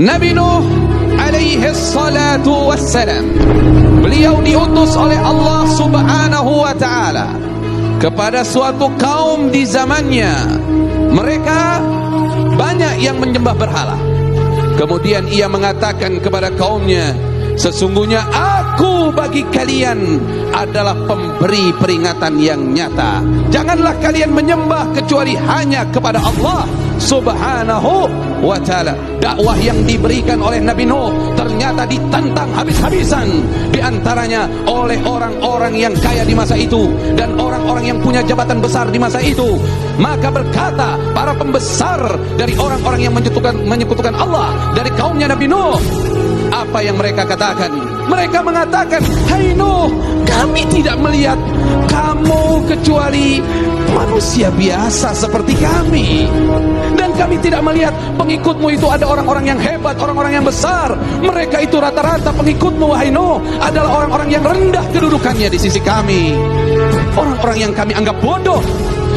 Nabi Nuh alaihi salatu wassalam, beliau diutus oleh Allah subhanahu wa ta'ala kepada suatu kaum di zamannya. Mereka banyak yang menyembah berhala. Kemudian ia mengatakan kepada kaumnya, sesungguhnya aku bagi kalian adalah pemberi peringatan yang nyata. Janganlah kalian menyembah kecuali hanya kepada Allah subhanahu wa ta'ala. Dakwah yang diberikan oleh Nabi Nuh ternyata ditentang habis-habisan, di antaranya oleh orang-orang yang kaya di masa itu dan orang-orang yang punya jabatan besar di masa itu. Maka berkata para pembesar dari orang-orang yang menyekutukan Allah dari kaumnya Nabi Nuh, apa yang mereka katakan? Mereka mengatakan, hai Nuh, kami tidak melihat kamu kecuali manusia biasa seperti kami, dan kami tidak melihat pengikutmu itu ada orang-orang yang hebat, orang-orang yang besar. Mereka itu rata-rata pengikutmu, wahai Nuh, adalah orang-orang yang rendah kedudukannya di sisi kami, orang-orang yang kami anggap bodoh.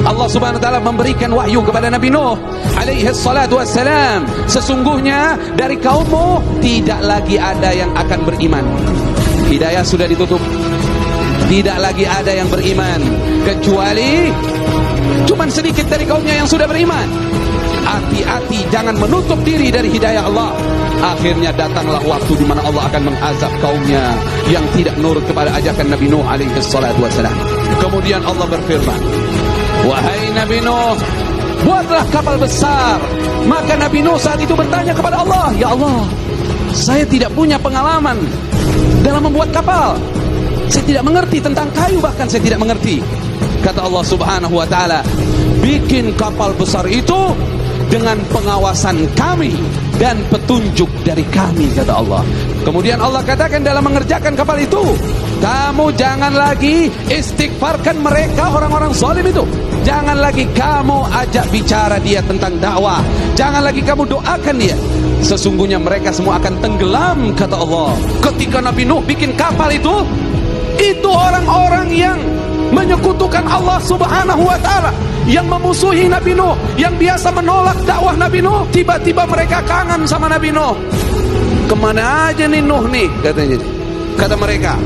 Allah subhanahu wa ta'ala memberikan wahyu kepada Nabi Nuh alaihi salatu wassalam, sesungguhnya dari kaummu tidak lagi ada yang akan beriman. Hidayah sudah ditutup, tidak lagi ada yang beriman kecuali cuman sedikit dari kaumnya yang sudah beriman. Hati-hati, jangan menutup diri dari hidayah Allah. Akhirnya datanglah waktu di mana Allah akan mengazab kaumnya yang tidak nurut kepada ajakan Nabi Nuh alaihi salatu wassalam. Kemudian Allah berfirman, wahai Nabi Nuh, buatlah kapal besar. Maka Nabi Nuh saat itu bertanya kepada Allah, ya Allah, saya tidak punya pengalaman dalam membuat kapal. Saya tidak mengerti tentang kayu, bahkan saya tidak mengerti. Kata Allah subhanahu wa ta'ala, bikin kapal besar itu dengan pengawasan kami dan petunjuk dari kami, kata Allah. Kemudian Allah katakan dalam mengerjakan kapal itu, kamu jangan lagi istighfarkan mereka, orang-orang zalim itu. Jangan lagi kamu ajak bicara dia tentang dakwah. Jangan lagi kamu doakan dia. Sesungguhnya mereka semua akan tenggelam, kata Allah. Ketika Nabi Nuh bikin kapal itu orang-orang yang menyekutukan Allah subhanahu wa ta'ala, yang memusuhi Nabi Nuh, yang biasa menolak dakwah Nabi Nuh, tiba-tiba mereka kangen sama Nabi Nuh. Kemana aja nih Nuh nih, katanya. Kata mereka,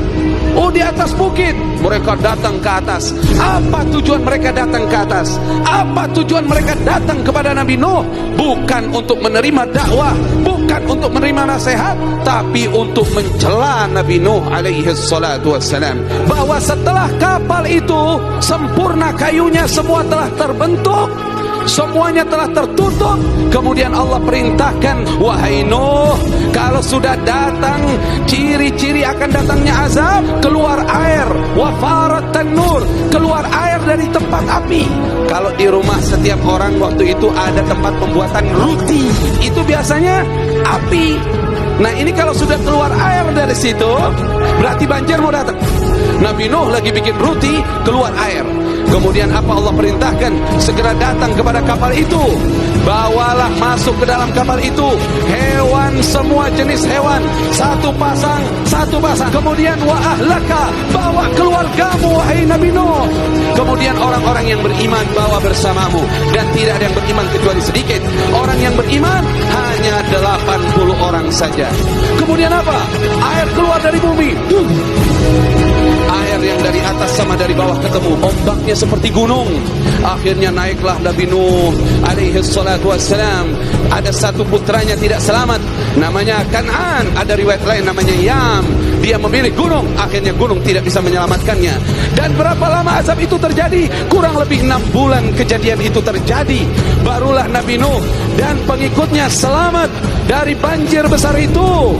oh di atas bukit. Mereka datang ke atas. Apa tujuan mereka datang ke atas? Apa tujuan mereka datang kepada Nabi Nuh? Bukan untuk menerima dakwah, bukan untuk menerima nasihat, tapi untuk mencela Nabi Nuh alaihi salatu wassalam, bahwa setelah kapal itu sempurna, kayunya semua telah terbentuk, semuanya telah tertutup. Kemudian Allah perintahkan, wahai Nuh, kalau sudah datang ciri-ciri akan datangnya azab, keluar air, wafarat tanur, keluar air dari tempat api. Kalau di rumah setiap orang waktu itu ada tempat pembuatan roti, itu biasanya api. Nah ini kalau sudah keluar air dari situ, berarti banjir mau datang. Nabi Nuh lagi bikin roti, keluar air. Kemudian apa Allah perintahkan? Segera datang kepada kapal itu, bawalah masuk ke dalam kapal itu hewan, semua jenis hewan, satu pasang. Kemudian wa ahlaka, bawa keluargamu wahai Nabi Nuh. Kemudian orang-orang yang beriman bawa bersamamu, dan tidak ada yang beriman kecuali sedikit. Orang yang beriman hanya 80 orang saja. Kemudian apa? Air keluar dari bumi. Air yang dari atas sama dari bawah ketemu, ombaknya seperti gunung. Akhirnya naiklah Nabi Nuh alaihi salatu wassalam. Ada satu putranya tidak selamat, namanya Kan'an. Ada riwayat lain namanya Yam. Dia memilih gunung, akhirnya gunung tidak bisa menyelamatkannya. Dan berapa lama azab itu terjadi? Kurang lebih 6 bulan kejadian itu terjadi. Barulah Nabi Nuh dan pengikutnya selamat dari banjir besar itu.